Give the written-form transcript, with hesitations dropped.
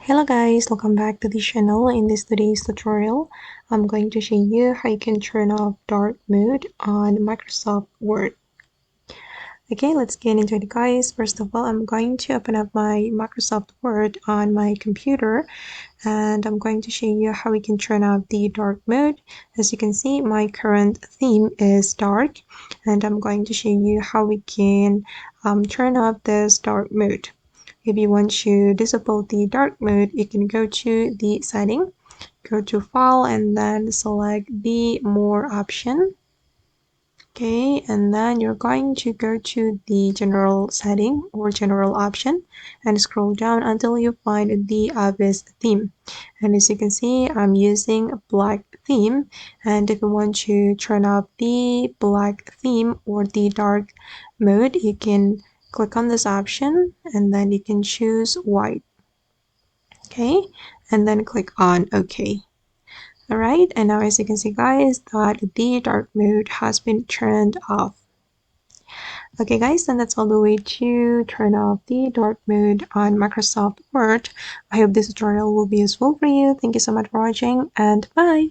Hello guys, welcome back to the channel. In this today's tutorial, I'm going to show you how you can turn off dark mode on Microsoft Word. Okay, let's get into it guys. First of all, I'm going to open up my Microsoft Word on my computer and I'm going to show you how we can turn off the dark mode. As you can see, my current theme is dark and I'm going to show you how we can turn off this dark mode. If you want to disable the dark mode, you can go to the setting, go to file and then select the more option. Okay, and then you're going to go to the general setting or general option and scroll down until you find the obvious theme. And as you can see, I'm using a black theme, and if you want to turn off the black theme or the dark mode, you can click on this option and then you can choose white. Okay, and then click on OK. Alright, and now as you can see guys, that the dark mode has been turned off. Okay guys, and that's all the way to turn off the dark mode on Microsoft Word. I hope this tutorial will be useful for you. Thank you so much for watching and bye!